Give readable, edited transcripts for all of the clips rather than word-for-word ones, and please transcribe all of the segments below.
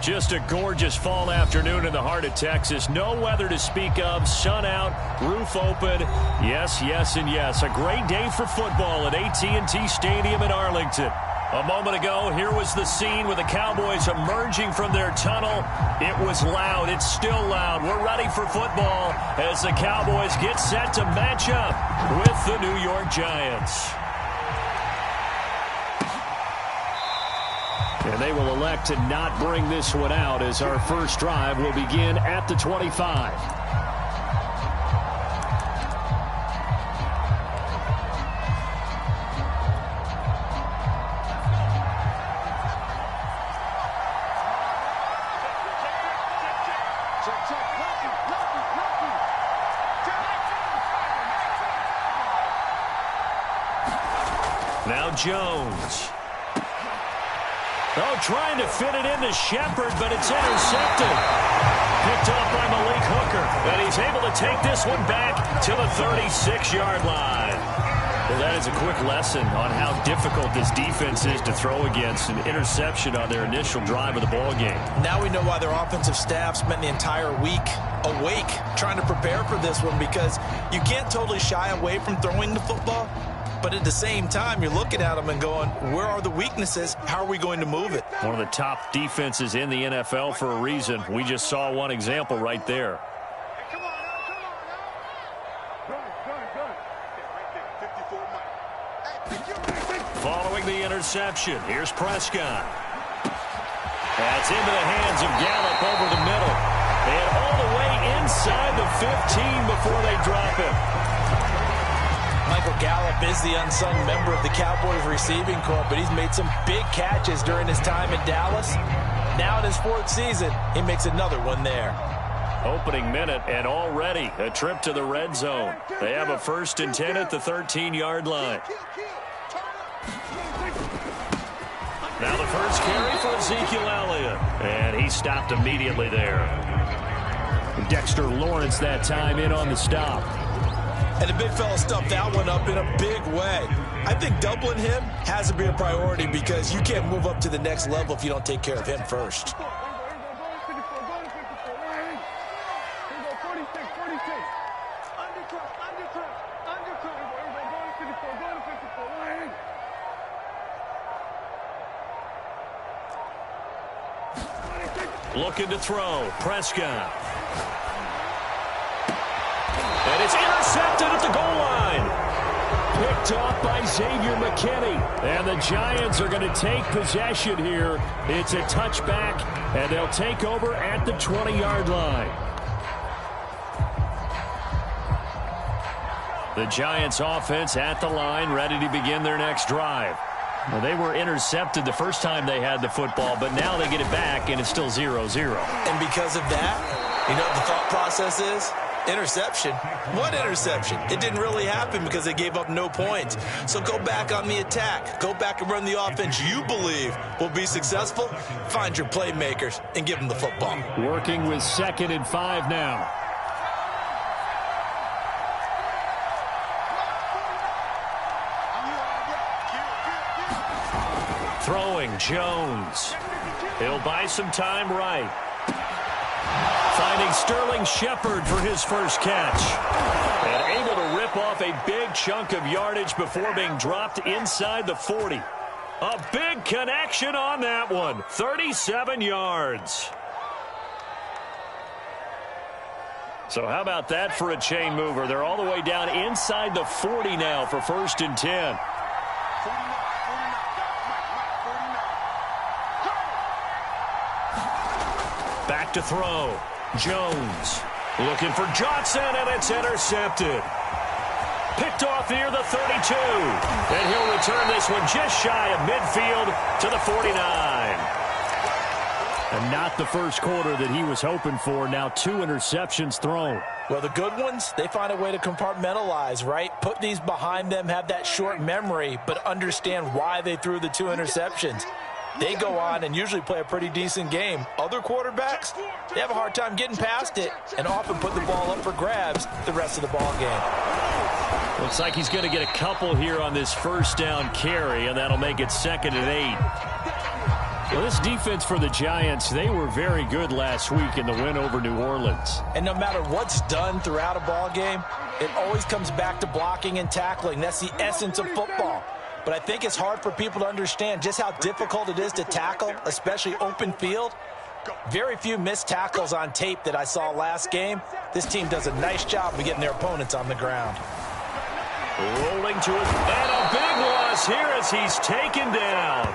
Just a gorgeous fall afternoon in the heart of Texas. No weather to speak of. Sun out, roof open. Yes, yes, and yes. A great day for football at AT&T Stadium in Arlington. A moment ago, here was the scene with the Cowboys emerging from their tunnel. It was loud. It's still loud. We're ready for football as the Cowboys get set to match up with the New York Giants. And they will elect to not bring this one out as our first drive will begin at the 25. Now Jones. Oh, trying to fit it into Shepard, but it's intercepted. Picked off by Malik Hooker. And he's able to take this one back to the 36-yard line. Well, that is a quick lesson on how difficult this defense is to throw against. An interception on their initial drive of the ball game. Now we know why their offensive staff spent the entire week awake trying to prepare for this one, because you can't totally shy away from throwing the football. But at the same time, you're looking at them and going, where are the weaknesses? How are we going to move it? One of the top defenses in the NFL for a reason. We just saw one example right there. Following the interception, here's Prescott. That's into the hands of Gallup over the middle. And all the way inside the 15 before they drop it. Michael Gallup is the unsung member of the Cowboys receiving corps, but he's made some big catches during his time in Dallas. Now in his fourth season, he makes another one there. Opening minute, and already a trip to the red zone. They have a 1st and 10 at the 13-yard line. Now the first carry for Ezekiel Elliott, and he stopped immediately there. Dexter Lawrence that time in on the stop. And the big fella stuffed that one up in a big way. I think doubling him has to be a priority, because you can't move up to the next level if you don't take care of him first. Looking to throw, Prescott. And it's intercepted at the goal line. Picked off by Xavier McKinney. And the Giants are going to take possession here. It's a touchback, and they'll take over at the 20-yard line. The Giants offense at the line, ready to begin their next drive. Well, they were intercepted the first time they had the football, but now they get it back, and it's still 0-0. And because of that, you know what the thought process is? Interception. What interception? It didn't really happen because they gave up no points. So go back on the attack. Go back and run the offense you believe will be successful. Find your playmakers and give them the football. Working with 2nd and 5 now. Throwing, Jones. He'll buy some time right. Finding Sterling Shepard for his first catch. And able to rip off a big chunk of yardage before being dropped inside the 40. A big connection on that one. 37 yards. So how about that for a chain mover? They're all the way down inside the 40 now for 1st and 10. Back to throw. Jones looking for Johnson, and it's intercepted. Picked off near the 32. And he'll return this one just shy of midfield to the 49. And not the first quarter that he was hoping for. Now 2 interceptions thrown. Well, the good ones, they find a way to compartmentalize, right? Put these behind them, have that short memory, but understand why they threw the 2 interceptions. They go on and usually play a pretty decent game. Other quarterbacks, they have a hard time getting past it and often put the ball up for grabs the rest of the ball game. Looks like he's going to get a couple here on this first down carry, and that'll make it 2nd and 8. Well, this defense for the Giants, they were very good last week in the win over New Orleans. And no matter what's done throughout a ball game, it always comes back to blocking and tackling. That's the essence of football. But I think it's hard for people to understand just how difficult it is to tackle, especially open field. Very few missed tackles on tape that I saw last game. This team does a nice job of getting their opponents on the ground. Rolling to it, and a big loss here as he's taken down.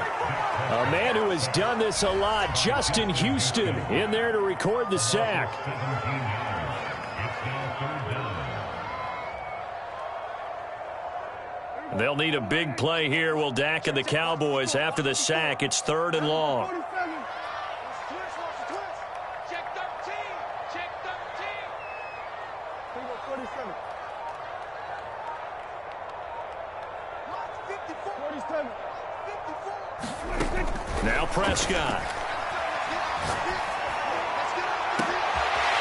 A man who has done this a lot, Justin Houston, in there to record the sack. They'll need a big play here. Will Dak and the Cowboys after the sack. It's 3rd and long. Check 13. Check 13. Now Prescott.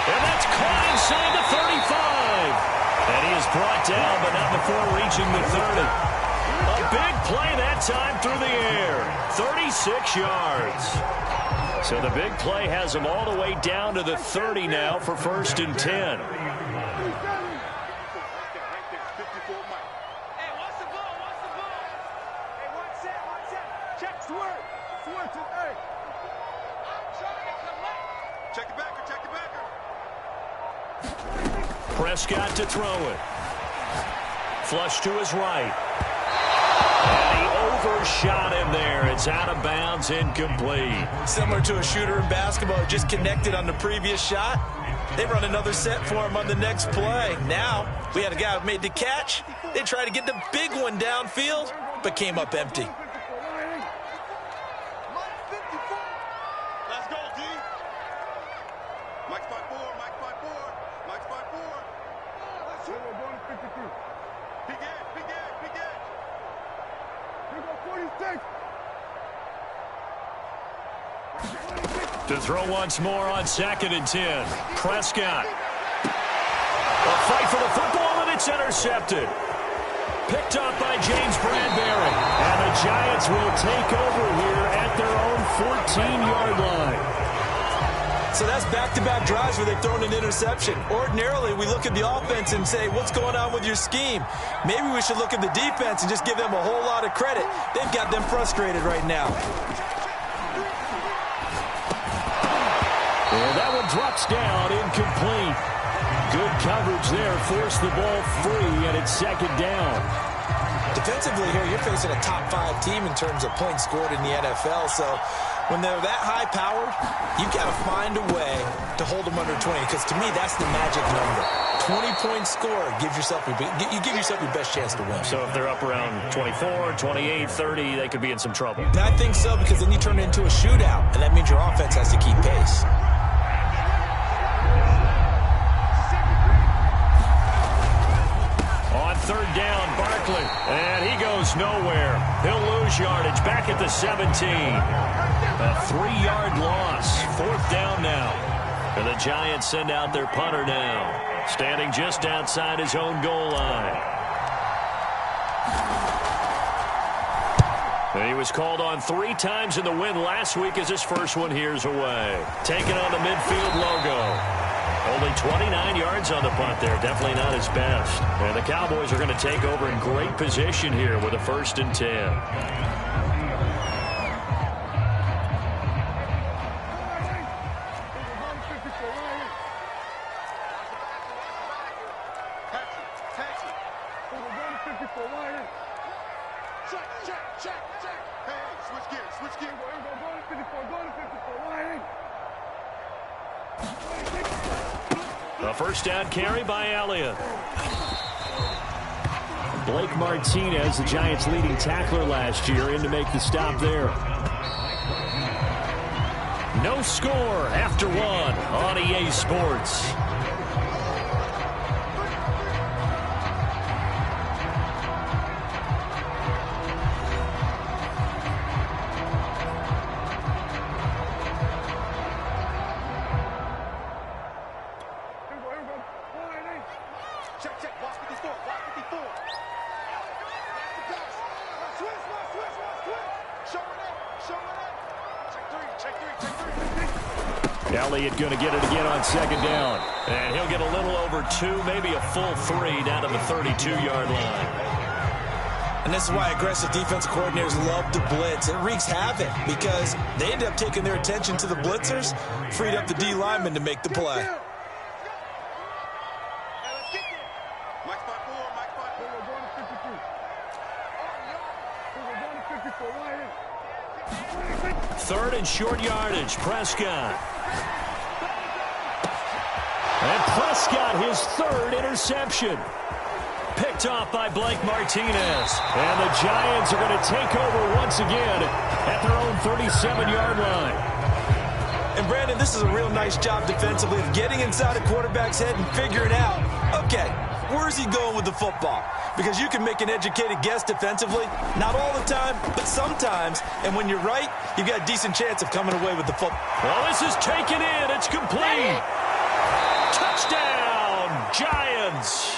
And that's caught inside the 35. And he is brought down, but not before reaching the 30. A big play that time through the air. 36 yards. So the big play has him all the way down to the 30 now for 1st and 10. Prescott to throw it. Flush to his right. And he overshot him there. It's out of bounds, incomplete. Similar to a shooter in basketball, just connected on the previous shot. They run another set for him on the next play. Now, we had a guy who made the catch. They tried to get the big one downfield, but came up empty. Let's go, D. Mike's 5'4", Mike's 5'4", Mike's 5'4". Let's shoot. We're going to 53. Big edge, big edge, big edge. We go 46. To throw once more on 2nd and 10. Prescott. A fight for the football, and it's intercepted. Picked up by James Bradbury. And the Giants will take over here at their own 14-yard line. So that's back-to-back drives where they've thrown an interception. Ordinarily, we look at the offense and say, what's going on with your scheme? Maybe we should look at the defense and just give them a whole lot of credit. They've got them frustrated right now. And that one drops down, incomplete. Good coverage there, forced the ball free, and it's 2nd down. Defensively here, you're facing a top-5 team in terms of points scored in the NFL, so when they're that high-powered, you've got to find a way to hold them under 20, because to me, that's the magic number. 20-point score gives yourself you give yourself your best chance to win. So if they're up around 24, 28, 30, they could be in some trouble. I think so, because then you turn it into a shootout, and that means your offense has to keep pace. On 3rd down, Barkley, and he goes nowhere. He'll lose yardage back at the 17. A 3-yard loss. 4th down now. And the Giants send out their punter now, standing just outside his own goal line. And he was called on 3 times in the win last week as his first one here's away. Taking on the midfield logo. Only 29 yards on the punt there. Definitely not his best. And the Cowboys are going to take over in great position here with a 1st and 10. A 1st down carry by Elliott. Blake Martinez, the Giants' leading tackler last year, in to make the stop there. No score after 1 on EA Sports. Elliott going to get it again on second down. And he'll get a little over 2, maybe a full 3 down to the 32-yard line. And this is why aggressive defensive coordinators love to blitz. It wreaks havoc because they end up taking their attention to the blitzers, freed up the D lineman to make the play. Third and short yardage, Prescott. And Prescott, his third interception. Picked off by Blake Martinez. And the Giants are going to take over once again at their own 37-yard line. And Brandon, this is a real nice job defensively of getting inside a quarterback's head and figuring out, okay, where's he going with the football? Because you can make an educated guess defensively, not all the time, but sometimes. And when you're right, you've got a decent chance of coming away with the football. Well, this is taken in. It's complete. Touchdown, Giants.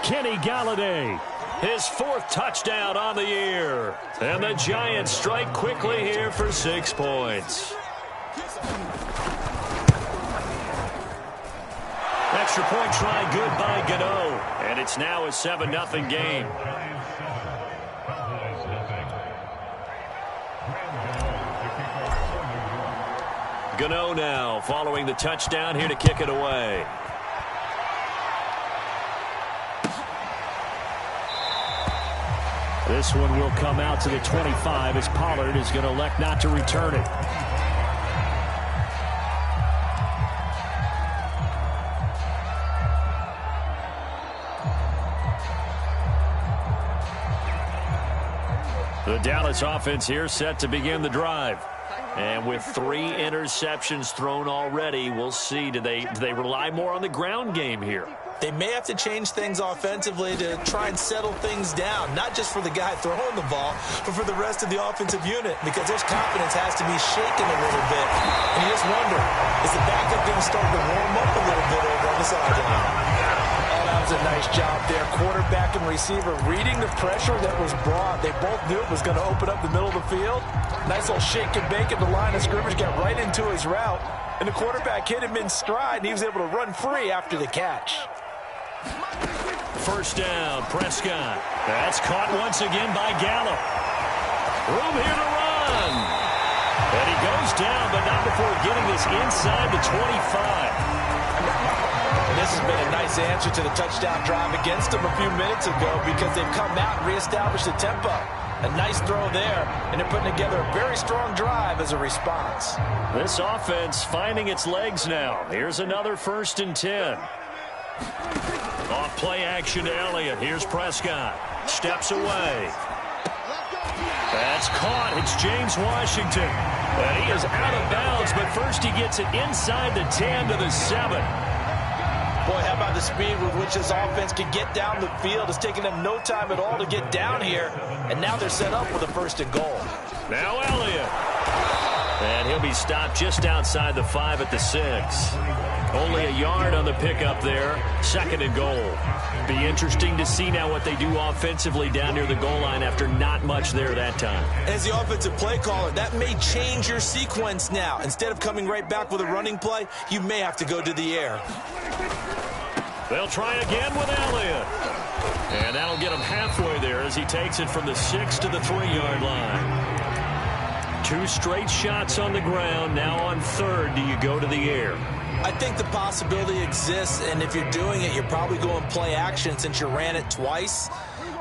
Kenny Galladay, his 4th touchdown on the year. And the Giants strike quickly here for 6 points. Extra point try good by Gano. And it's now a 7-0 game. Gano now following the touchdown here to kick it away. This one will come out to the 25 as Pollard is going to elect not to return it. The Dallas offense here set to begin the drive. And with 3 interceptions thrown already, we'll see. Do they rely more on the ground game here? They may have to change things offensively to try and settle things down, not just for the guy throwing the ball, but for the rest of the offensive unit, because their confidence has to be shaken a little bit. And you just wonder, is the backup going to start to warm up a little bit over on the sideline? That was a nice job there. Quarterback and receiver reading the pressure that was brought. They both knew it was going to open up the middle of the field. Nice little shake and bake at the line of scrimmage, got right into his route. And the quarterback hit him in stride, and he was able to run free after the catch. First down, Prescott. That's caught once again by Gallup. Room here to run. And he goes down, but not before getting this inside the 25. This has been a nice answer to the touchdown drive against them a few minutes ago because they've come out and reestablished the tempo. A nice throw there, and they're putting together a very strong drive as a response. This offense finding its legs now. Here's another 1st and 10. Off play action to Elliott. Here's Prescott. Steps away. That's caught. It's James Washington. And he is out of bounds, but first he gets it inside the 10 to the 7. Boy, how about the speed with which this offense can get down the field? It's taking them no time at all to get down here. And now they're set up with a 1st and goal. Now Elliott. And he'll be stopped just outside the 5 at the 6. Only a yard on the pickup there. 2nd and goal. Be interesting to see now what they do offensively down near the goal line after not much there that time. As the offensive play caller, that may change your sequence now. Instead of coming right back with a running play, you may have to go to the air. They'll try again with Elliott. And that'll get him halfway there as he takes it from the 6 to the 3-yard line. 2 straight shots on the ground. Now on 3rd, do you go to the air? I think the possibility exists, and if you're doing it, you're probably going play action since you ran it twice.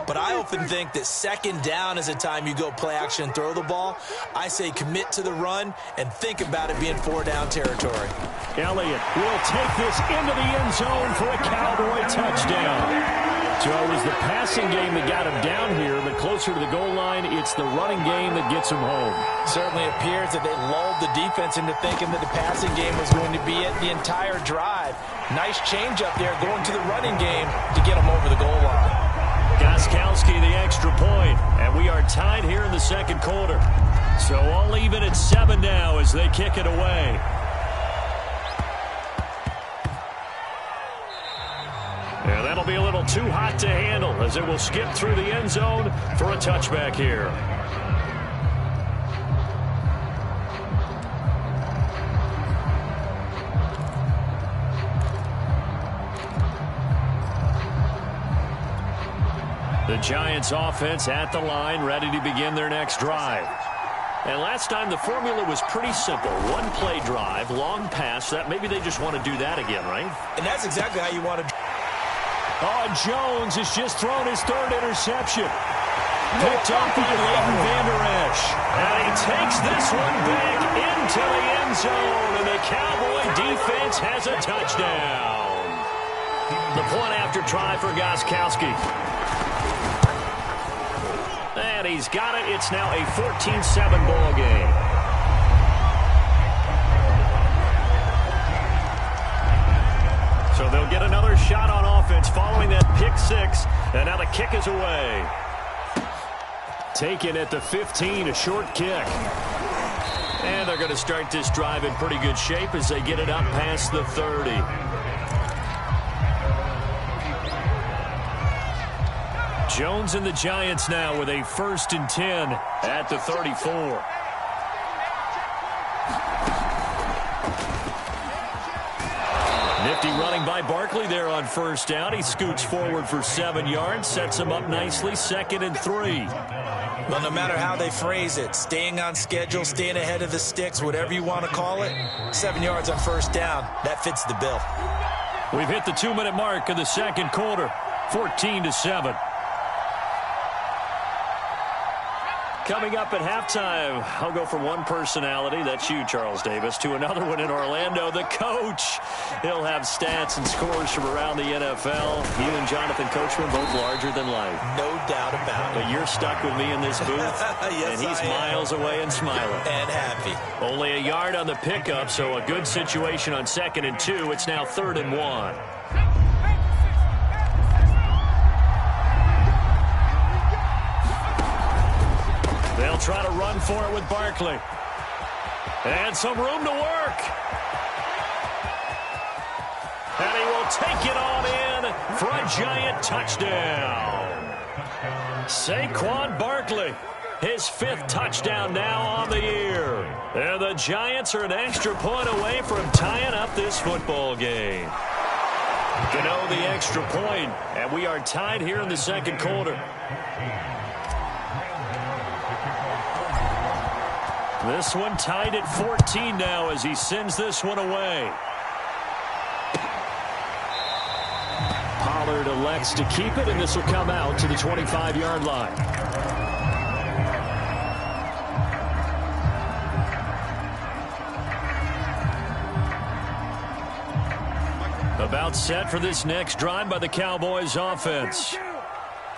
But I often think that 2nd down is a time you go play action and throw the ball. I say commit to the run and think about it being 4-down territory. Elliott will take this into the end zone for a Cowboy touchdown. So it was the passing game that got him down here, but closer to the goal line, it's the running game that gets him home. Certainly appears that they lulled the defense into thinking that the passing game was going to be it the entire drive. Nice change up there going to the running game to get him over the goal line. Gostkowski the extra point, and we are tied here in the 2nd quarter. So all even at 7 now as they kick it away. And that'll be a little too hot to handle as it will skip through the end zone for a touchback here. The Giants offense at the line, ready to begin their next drive. And last time the formula was pretty simple. One play drive, long pass. That maybe they just want to do that again, right? And that's exactly how you want to. Oh, Jones has just thrown his third interception. Picked up by Leighton Vander Esch. And he takes this one back into the end zone. And the Cowboy defense has a touchdown. The point after try for Gostkowski. And he's got it. It's now a 14-7 ball game. So they'll get another shot on offense following that pick six. And now the kick is away. Taken at the 15, a short kick. And they're going to start this drive in pretty good shape as they get it up past the 30. Jones and the Giants now with a 1st and 10 at the 34. Nifty running by Barkley there on 1st down. He scoots forward for 7 yards, sets him up nicely, 2nd and 3. Well, no matter how they phrase it, staying on schedule, staying ahead of the sticks, whatever you want to call it, 7 yards on 1st down, that fits the bill. We've hit the 2-minute mark of the second quarter, 14-7. Coming up at halftime, I'll go from one personality, that's you, Charles Davis, to another one in Orlando, the coach. He'll have stats and scores from around the NFL. You and Jonathan Coachman, both larger than life. No doubt about it. But you're stuck with me in this booth, yes, and he's miles away and smiling. And happy. Only a yard on the pickup, so a good situation on 2nd and 2. It's now 3rd and 1. They'll try to run for it with Barkley. And some room to work. And he will take it on in for a Giant touchdown. Saquon Barkley, his 5th touchdown now on the year. And the Giants are an extra point away from tying up this football game. Gano the extra point, and we are tied here in the second quarter. This one tied at 14 now as he sends this one away. Pollard elects to keep it, and this will come out to the 25-yard line. About set for this next drive by the Cowboys offense.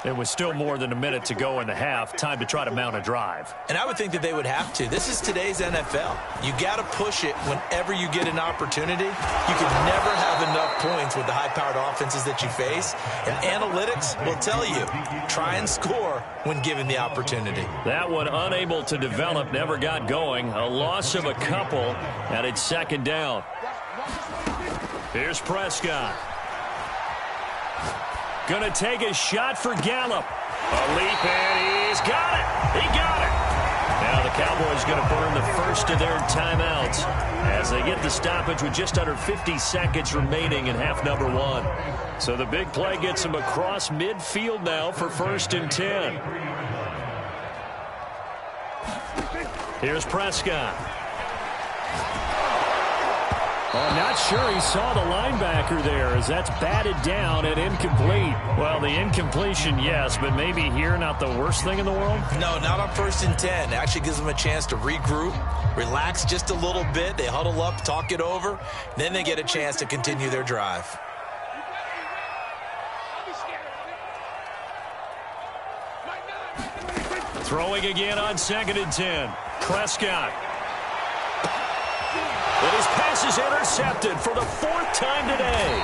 It was still more than a minute to go in the half. Time to try to mount a drive. And I would think that they would have to. This is today's NFL. You got to push it whenever you get an opportunity. You can never have enough points with the high-powered offenses that you face. And analytics will tell you, try and score when given the opportunity. That one unable to develop, never got going. A loss of a couple, and it's 2nd down. Here's Prescott. Going to take a shot for Gallup. A leap, and he's got it. He got it. Now the Cowboys going to burn the first of their timeouts as they get the stoppage with just under 50 seconds remaining in half number 1. So the big play gets them across midfield now for 1st and 10. Here's Prescott. I'm not sure he saw the linebacker there as that's batted down and incomplete. Well, the incompletion, yes, but maybe here not the worst thing in the world? No, not on 1st and 10. It actually gives them a chance to regroup, relax just a little bit. They huddle up, talk it over. Then they get a chance to continue their drive. Throwing again on 2nd and 10. Prescott. And his pass is intercepted for the 4th time today.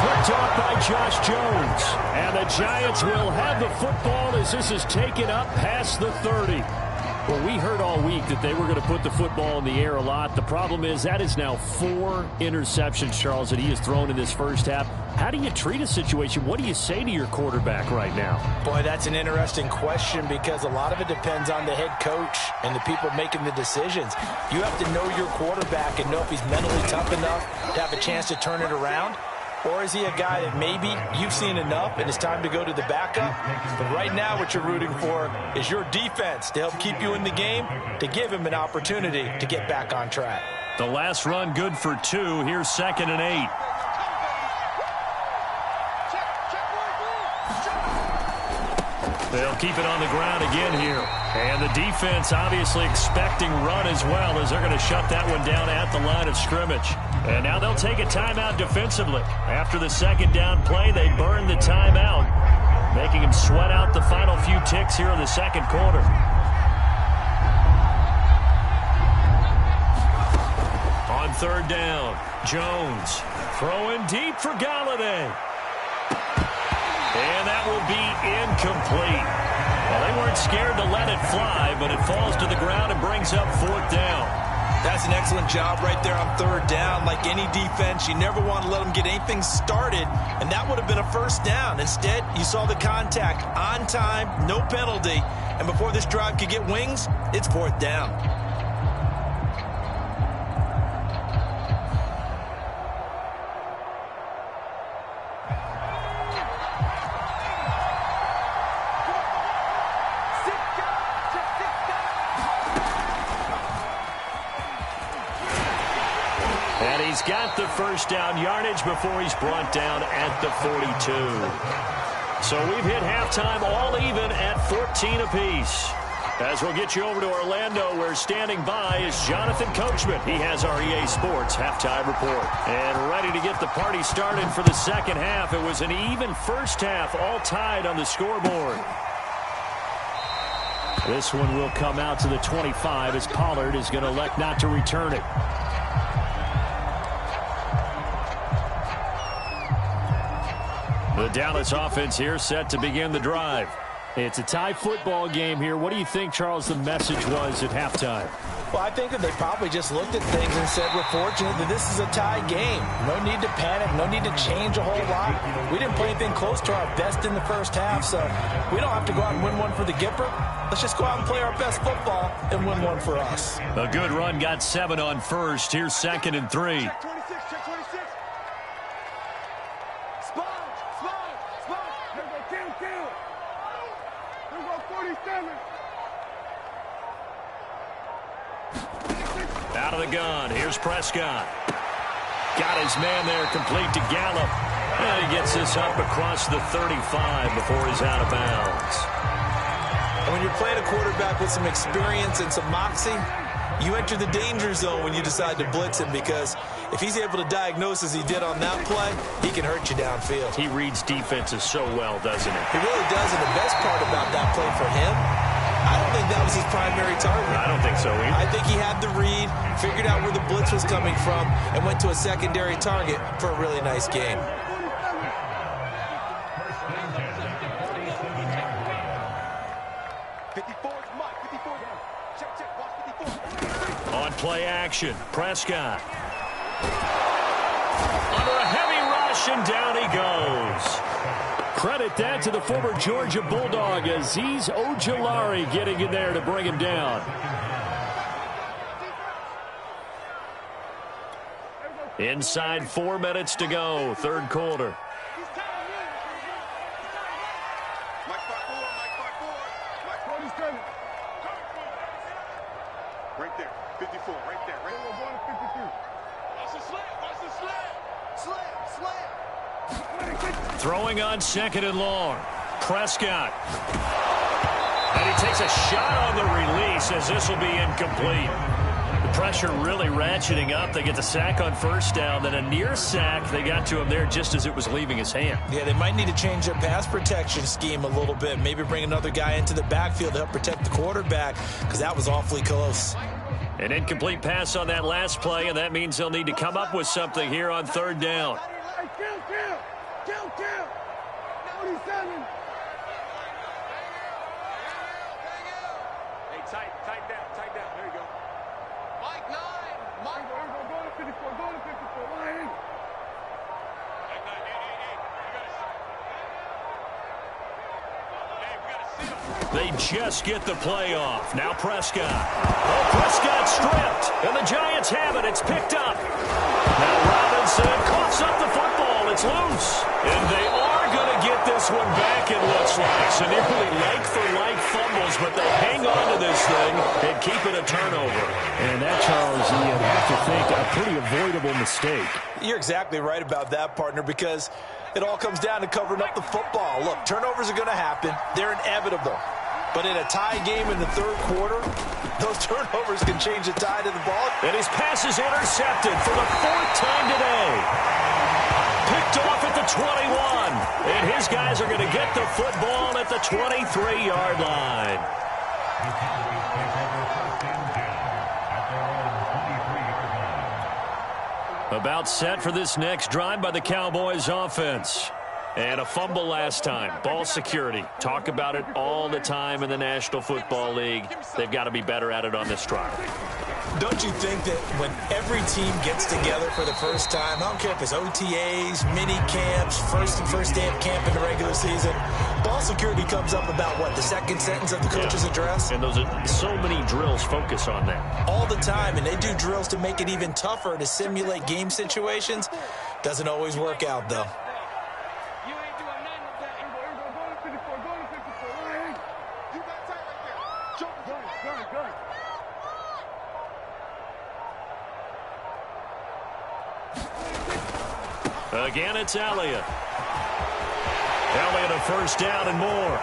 Picked off by Josh Jones. And the Giants will have the football as this is taken up past the 30. Well, we heard all week that they were going to put the football in the air a lot. The problem is that is now 4 interceptions, Charles, that he has thrown in this first half. How do you treat a situation? What do you say to your quarterback right now? Boy, that's an interesting question because a lot of it depends on the head coach and the people making the decisions. You have to know your quarterback and know if he's mentally tough enough to have a chance to turn it around. Or is he a guy that maybe you've seen enough and it's time to go to the backup? But right now what you're rooting for is your defense to help keep you in the game, to give him an opportunity to get back on track. The last run good for 2. Here's 2nd and 8. They'll keep it on the ground again here. And the defense obviously expecting run as well, as they're going to shut that one down at the line of scrimmage. And now they'll take a timeout defensively. After the 2nd down play, they burn the timeout, making them sweat out the final few ticks here in the 2nd quarter. On 3rd down, Jones throwing deep for Galladay. And that will be incomplete. Well, they weren't scared to let it fly, but it falls to the ground and brings up 4th down. That's an excellent job right there on 3rd down. Like any defense, you never want to let them get anything started, and that would have been a 1st down. Instead, you saw the contact on time, no penalty, and before this drive could get wings, it's 4th down. He's got the 1st down yardage before he's brought down at the 42. So we've hit halftime all even at 14 apiece. As we'll get you over to Orlando, where standing by is Jonathan Coachman. He has our EA Sports halftime report. And ready to get the party started for the 2nd half. It was an even 1st half, all tied on the scoreboard. This one will come out to the 25 as Pollard is going to elect not to return it. The Dallas offense here set to begin the drive. It's a tie football game here. What do you think, Charles, the message was at halftime? Well, I think that they probably just looked at things and said, we're fortunate that this is a tie game. No need to panic. No need to change a whole lot. We didn't play anything close to our best in the 1st half, so we don't have to go out and win one for the Gipper. Let's just go out and play our best football and win one for us. A good run got 7 on 1st. Here's 2nd and 3. Check 26, check 26. Sponge. Here we go, kill. Here we go, 47. Out of the gun. Here's Prescott. Got his man there complete to Gallup. And he gets this up across the 35 before he's out of bounds. And when you're playing a quarterback with some experience and some moxie, you enter the danger zone when you decide to blitz him, because if he's able to diagnose as he did on that play, he can hurt you downfield. He reads defenses so well, doesn't he? He really does, and the best part about that play for him, I don't think that was his primary target. I don't think so either. I think he had the read, figured out where the blitz was coming from, and went to a secondary target for a really nice game. On play action, Prescott. Under a heavy rush, and down he goes. Credit that to the former Georgia Bulldog, Azeez Ojulari, getting in there to bring him down. Inside 4 minutes to go, 3rd quarter. Right there, 54, right there, right there. 52. Watch the slant, watch the slant. Slant. Throwing on 2nd and long. Prescott. And he takes a shot on the release, as this will be incomplete. The pressure really ratcheting up. They get the sack on 1st down, then a near sack. They got to him there just as it was leaving his hand. Yeah, they might need to change their pass protection scheme a little bit. Maybe bring another guy into the backfield to help protect the quarterback, because that was awfully close. An incomplete pass on that last play, and that means they'll need to come up with something here on 3rd down. Kill. 47. Hey, tight down. There you go. Mike 9. Mike. Go to 54. Line. Mike 9. They just get the play off. Now Prescott. Oh, Prescott stripped, and the Giants have it. It's picked up. Now Robinson coughs up the football. It's loose. one back, it looks like. So nearly like-for-like fumbles, but they hang on to this thing and keep it a turnover. And that, Charles, you'd have to think a pretty avoidable mistake. You're exactly right about that, partner, because it all comes down to covering up the football. Look, turnovers are going to happen. They're inevitable. But in a tie game in the third quarter, those turnovers can change the tide of the ball. And his pass is intercepted for the fourth time today. Picked off at the 21. And his guys are going to get the football at the 23-yard line. About set for this next drive by the Cowboys offense. And a fumble last time. Ball security. Talk about it all the time in the National Football League. They've got to be better at it on this trial. Don't you think that when every team gets together for the first time, I don't care if it's OTAs, mini camps, first day of camp in the regular season, ball security comes up about, what, the second sentence of the coach's address? And those are so many drills focus on that. All the time, and they do drills to make it even tougher to simulate game situations. Doesn't always work out, though. Again, it's Elliott. Elliott a first down and more.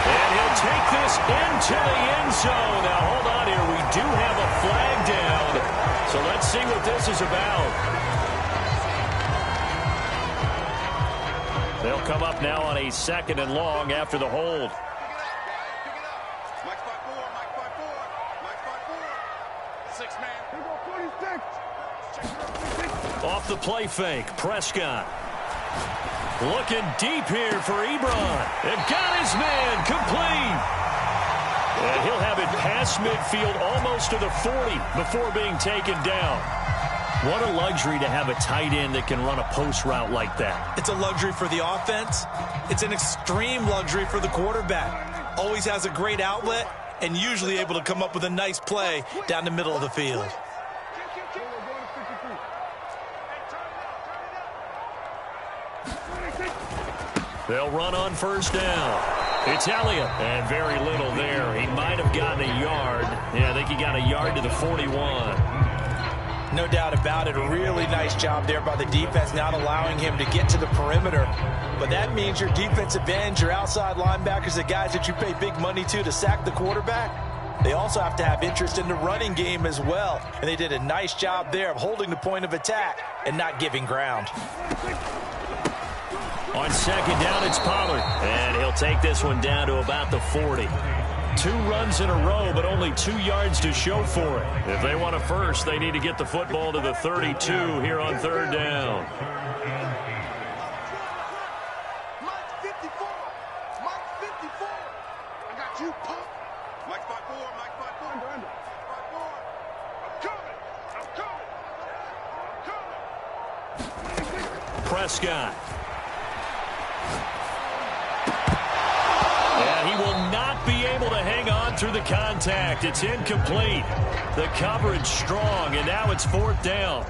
And he'll take this into the end zone. Now, hold on here. We do have a flag down. So let's see what this is about. They'll come up now on a second and long after the hold. Off the play fake, Prescott. Looking deep here for Ebron. And got his man complete. And he'll have it past midfield almost to the 40 before being taken down. What a luxury to have a tight end that can run a post route like that. It's a luxury for the offense. It's an extreme luxury for the quarterback. Always has a great outlet and usually able to come up with a nice play down the middle of the field. They'll run on first down. It's Elliott. And very little there. He might have gotten a yard. Yeah, I think he got a yard to the 41. No doubt about it. A really nice job there by the defense, not allowing him to get to the perimeter. But that means your defensive ends, your outside linebackers, the guys that you pay big money to sack the quarterback, they also have to have interest in the running game as well. And they did a nice job there of holding the point of attack and not giving ground. On second down, it's Pollard. And he'll take this one down to about the 40. 2 runs in a row, but only 2 yards to show for it. If they want a first, they need to get the football to the 32 here on third down. Mike 54. Mike 54. I got you, Pop. Mike 54. Mike 54. Mike 54. I'm coming. Prescott. And he will not be able to hang on through the contact. It's incomplete. The coverage strong, and now it's fourth down.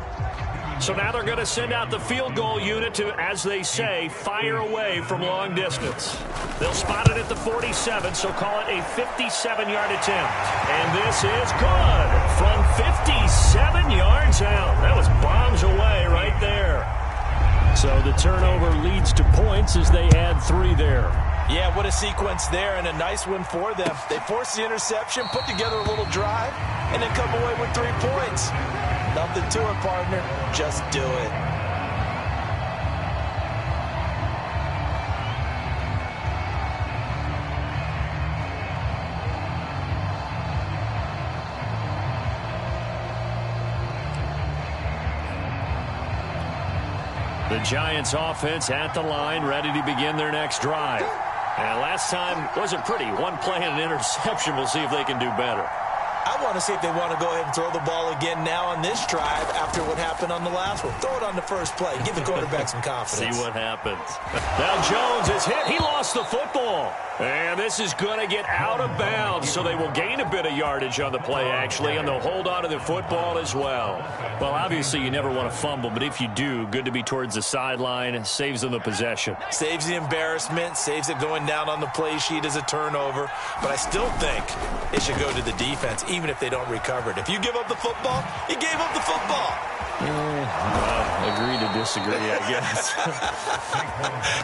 So now they're going to send out the field goal unit to, as they say, fire away from long distance. They'll spot it at the 47, so call it a 57-yard attempt. And this is good from 57 yards out. That was bombs away right there. So the turnover leads to points as they add 3 there. Yeah, what a sequence there, and a nice one for them. They forced the interception, put together a little drive, and then come away with 3 points. Nothing to it, partner. Just do it. The Giants offense at the line, ready to begin their next drive. And last time wasn't pretty. 1 play and an interception. We'll see if they can do better. I want to see if they want to go ahead and throw the ball again now on this drive after what happened on the last one. Throw it on the first play. Give the quarterback some confidence. See what happens. Now Jones is hit. He lost the football. And this is going to get out of bounds, so they will gain a bit of yardage on the play, actually, and they'll hold on to the football as well. Well, obviously, you never want to fumble, but if you do, good to be towards the sideline. Saves them the possession. Saves the embarrassment, saves it going down on the play sheet as a turnover. But I still think it should go to the defense, even if they don't recover it. If you give up the football, you gave up the football. Agree to disagree, I guess.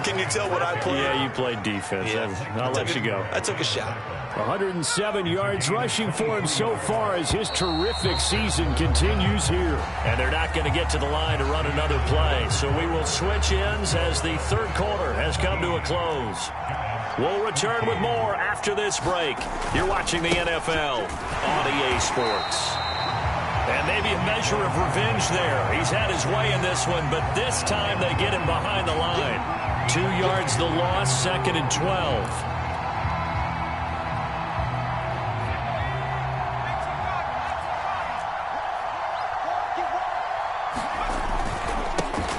Can you tell what I played? Yeah, you played defense. Yeah. I'll let you go. I took a shot. 107 yards rushing for him so far as his terrific season continues here. And they're not going to get to the line to run another play. So we will switch ends as the third quarter has come to a close. We'll return with more after this break. You're watching the NFL on EA Sports. And maybe a measure of revenge there. He's had his way in this one, but this time they get him behind the line. 2 yards the loss, 2nd and 12.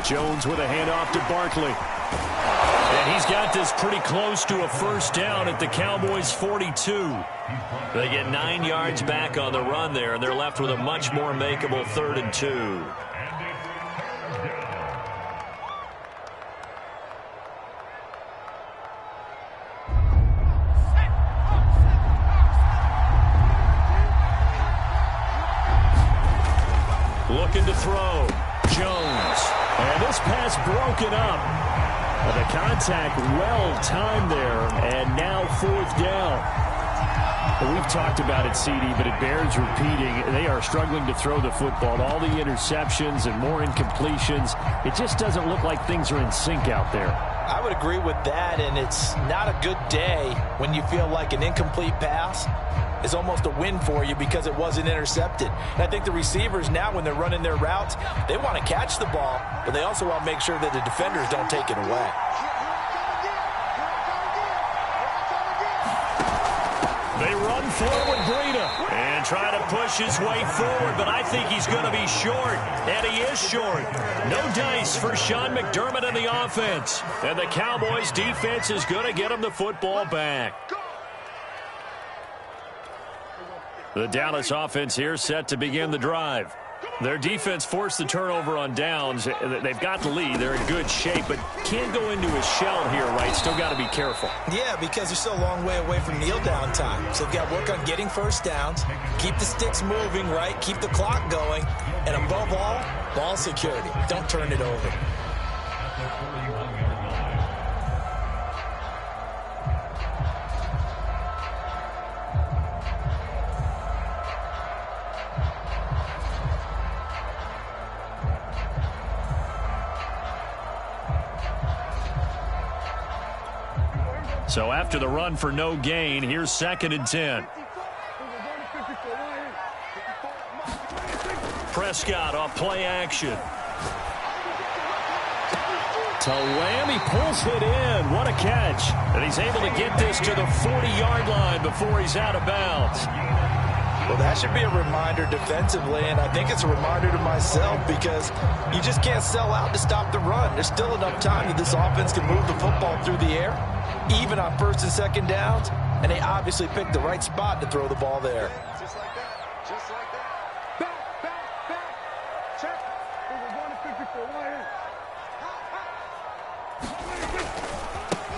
Jones with a handoff to Barkley. And he's got this pretty close to a first down at the Cowboys' 42. They get 9 yards back on the run there, and they're left with a much more makeable 3rd and 2. Looking to throw. Jones. And this pass broken up. The contact well-timed there, and now 4th down. We've talked about it, CD, but it bears repeating. They are struggling to throw the football. All the interceptions and more incompletions. It just doesn't look like things are in sync out there. I would agree with that, and it's not a good day when you feel like an incomplete pass is almost a win for you because it wasn't intercepted. And I think the receivers now, when they're running their routes, they want to catch the ball, but they also want to make sure that the defenders don't take it away. They run forward, Breida, and try to push his way forward, but I think he's going to be short, and he is short. No dice for Sean McDermott in the offense, and the Cowboys' defense is going to get him the football back. The Dallas offense here set to begin the drive. Their defense forced the turnover on downs. They've got the lead. They're in good shape, but can't go into a shell here, right? Still got to be careful. Yeah, because they're still a long way away from kneel down time. So they've got to work on getting first downs, keep the sticks moving, right? Keep the clock going. And above all, ball security. Don't turn it over. So after the run for no gain, here's 2nd and 10. Prescott off play action. To Lamb, he pulls it in. What a catch. And he's able to get this to the 40-yard line before he's out of bounds. Well, that should be a reminder defensively, and I think it's a reminder to myself because you just can't sell out to stop the run. There's still enough time that this offense can move the football through the air, even on 1st and 2nd downs, and they obviously picked the right spot to throw the ball there. Just like that. Just like that. Back, back, back. Check. It was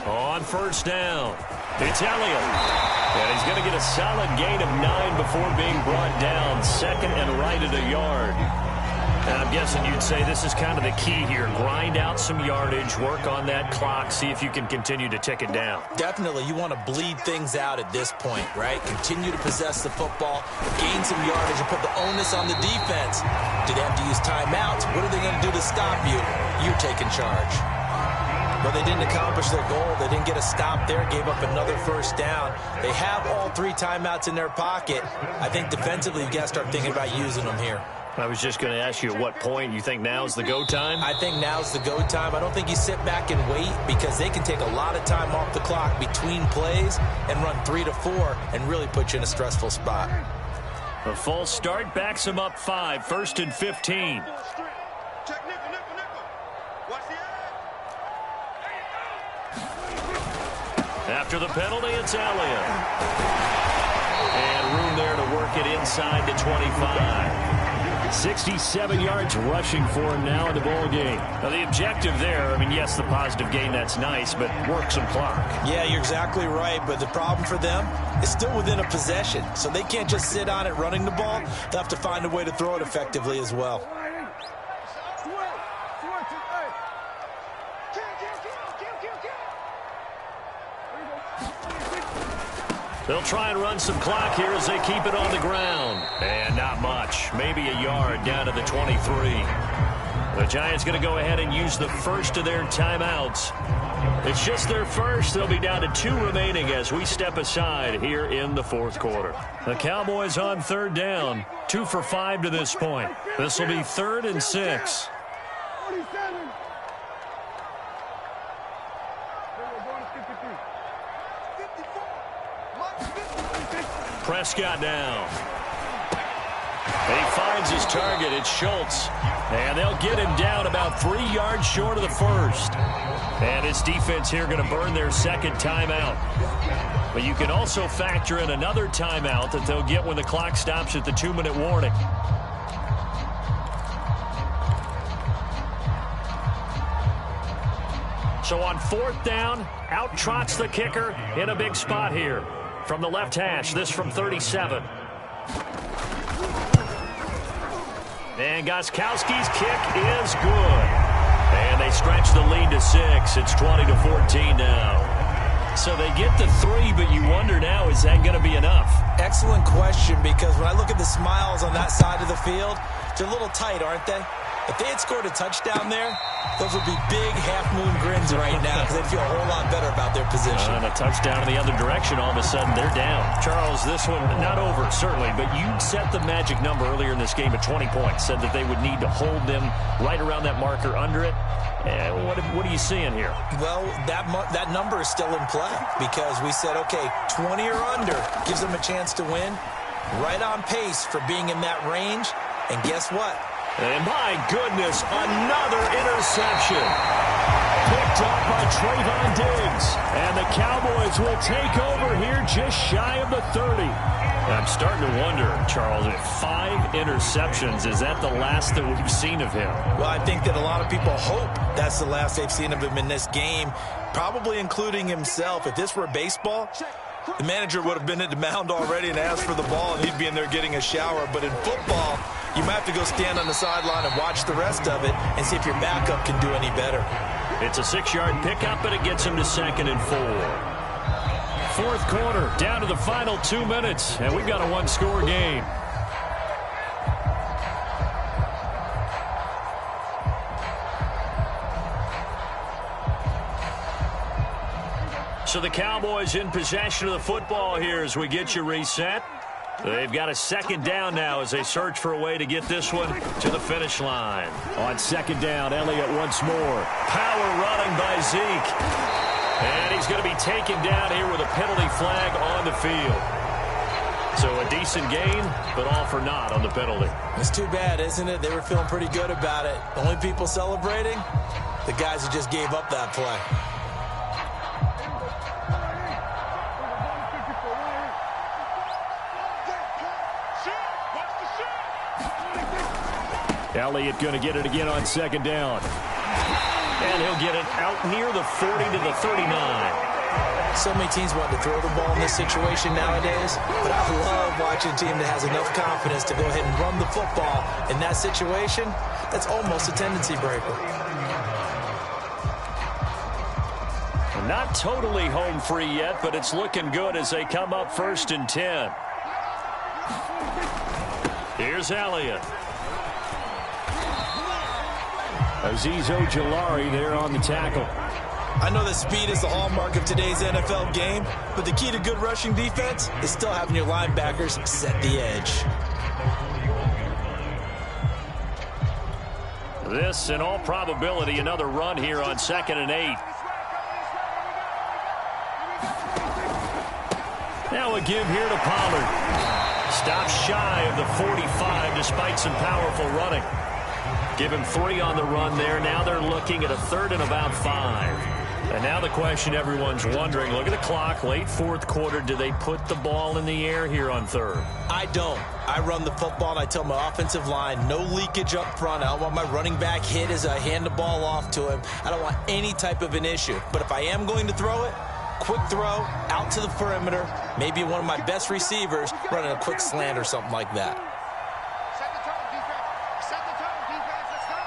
154. On 1st down, it's Elliott. And he's going to get a solid gain of 9 before being brought down. 2nd and right at a yard. And I'm guessing you'd say this is kind of the key here. Grind out some yardage, work on that clock, see if you can continue to tick it down. Definitely, you want to bleed things out at this point, right? Continue to possess the football, gain some yardage, and put the onus on the defense. Do they have to use timeouts? What are they going to do to stop you? You're taking charge. But they didn't accomplish their goal. They didn't get a stop there, gave up another 1st down. They have all 3 timeouts in their pocket. I think defensively, you've got to start thinking about using them here. I was just going to ask you at what point you think now's the go time? I think now's the go time. I don't think you sit back and wait because they can take a lot of time off the clock between plays and run 3 to 4 and really put you in a stressful spot. The false start backs him up 5, 1st and 15. Check nickel, nickel, nickel. Watch the edge. After the penalty, it's Elliott. And room there to work it inside the 25. 67 yards rushing for him now in the ball game. Now the objective there, I mean, yes, the positive gain, that's nice, but work some clock. Yeah, you're exactly right, but the problem for them is still within a possession, so they can't just sit on it running the ball. They'll have to find a way to throw it effectively as well. They'll try and run some clock here as they keep it on the ground. And not much. Maybe a yard down to the 23. The Giants going to go ahead and use the first of their timeouts. It's just their first. They'll be down to 2 remaining as we step aside here in the 4th quarter. The Cowboys on 3rd down. 2 for 5 to this point. This will be 3rd and 6. Prescott now. He finds his target. It's Schultz. And they'll get him down about 3 yards short of the first. And his defense here going to burn their 2nd timeout. But you can also factor in another timeout that they'll get when the clock stops at the 2-minute warning. So on 4th down, out trots the kicker in a big spot here. From the left hash, this from 37. And Gostkowski's kick is good. And they stretch the lead to 6. It's 20-14 now. So they get the 3, but you wonder now, is that going to be enough? Excellent question, because when I look at the smiles on that side of the field, they're a little tight, aren't they? If they had scored a touchdown there, those would be big half-moon grins right now because they'd feel a whole lot better about their position. And a touchdown in the other direction, all of a sudden they're down. Charles, this one, not over, certainly, but you set the magic number earlier in this game at 20 points, said that they would need to hold them right around that marker under it. What are you seeing here? Well, that number is still in play because we said, okay, 20 or under gives them a chance to win. Right on pace for being in that range. And guess what? And my goodness, another interception. Picked up by Trayvon Diggs. And the Cowboys will take over here just shy of the 30. I'm starting to wonder, Charles, if 5 interceptions, is that the last that we've seen of him? Well, I think that a lot of people hope that's the last they've seen of him in this game, probably including himself. If this were baseball, the manager would have been at the mound already and asked for the ball, and he'd be in there getting a shower. But in football, you might have to go stand on the sideline and watch the rest of it and see if your backup can do any better. It's a 6-yard pickup, and it gets him to 2nd and 4. 4th quarter, down to the final 2 minutes, and we've got a 1-score game. So the Cowboys in possession of the football here as we get you reset. They've got a 2nd down now as they search for a way to get this one to the finish line. On 2nd down, Elliott once more. Power running by Zeke. And he's going to be taken down here with a penalty flag on the field. So a decent gain, but all for naught on the penalty. It's too bad, isn't it? They were feeling pretty good about it. The only people celebrating, the guys who just gave up that play. Elliott going to get it again on 2nd down. And he'll get it out near the 40 to the 39. So many teams want to throw the ball in this situation nowadays, but I love watching a team that has enough confidence to go ahead and run the football in that situation. That's almost a tendency breaker. Not totally home free yet, but it's looking good as they come up 1st and 10. Here's Elliott. Azeez Ojulari there on the tackle. I know that speed is the hallmark of today's NFL game, but the key to good rushing defense is still having your linebackers set the edge. This, in all probability, another run here on 2nd and 8. Now a give here to Pollard. Stops shy of the 45 despite some powerful running. Give him 3 on the run there. Now they're looking at a 3rd and about 5. And now the question everyone's wondering, look at the clock, late fourth quarter, do they put the ball in the air here on 3rd? I don't. I run the football, and I tell my offensive line, no leakage up front. I don't want my running back hit as I hand the ball off to him. I don't want any type of an issue. But if I am going to throw it, quick throw, out to the perimeter, maybe one of my best receivers running a quick slant or something like that. Set the tone, defense. Set the tone, defense. Let's go.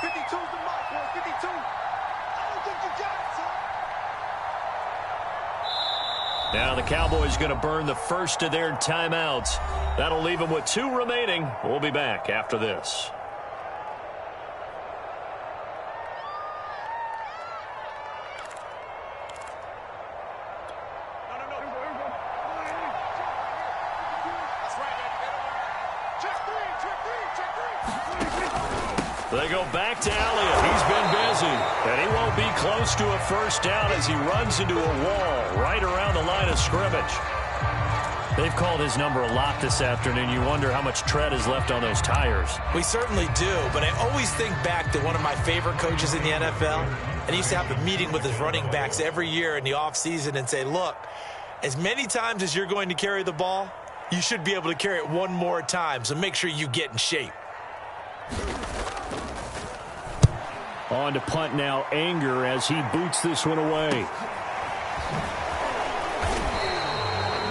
52's the mark, boys. 52. I don't think you got it, son. Now the Cowboys going to burn the first of their timeouts. That'll leave them with 2 remaining. We'll be back after this. They go back to Elliott. He's been busy. And he won't be close to a first down as he runs into a wall right around the line of scrimmage. They've called his number a lot this afternoon. You wonder how much tread is left on those tires. We certainly do, but I always think back to one of my favorite coaches in the NFL. And he used to have a meeting with his running backs every year in the offseason and say, look, as many times as you're going to carry the ball, you should be able to carry it one more time, so make sure you get in shape. On to punt now, Anger, as he boots this one away.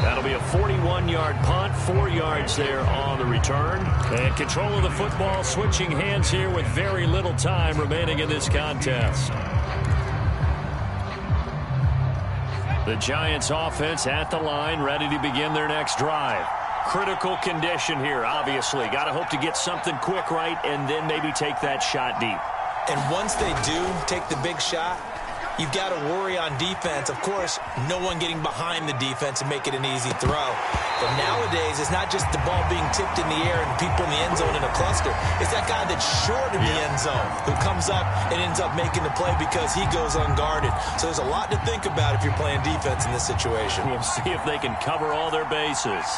That'll be a 41-yard punt, 4 yards there on the return. And control of the football, switching hands here with very little time remaining in this contest. The Giants offense at the line, ready to begin their next drive. Critical condition here, obviously. Got to hope to get something quick right and then maybe take that shot deep. And once they do take the big shot, you've got to worry on defense. Of course, no one getting behind the defense and make it an easy throw. But nowadays, it's not just the ball being tipped in the air and people in the end zone in a cluster. It's that guy that's short in the end zone who comes up and ends up making the play because he goes unguarded. So there's a lot to think about if you're playing defense in this situation. We'll see if they can cover all their bases.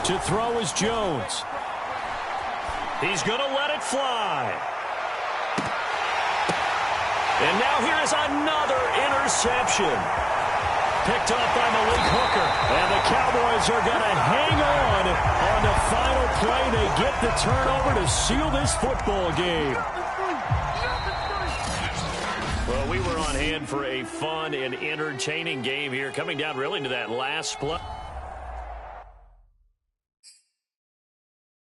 To throw is Jones. He's going to let it fly. And now here is another interception. Picked off by Malik Hooker. And the Cowboys are going to hang on the final play. They get the turnover to seal this football game. Well, we were on hand for a fun and entertaining game here. Coming down really to that last play.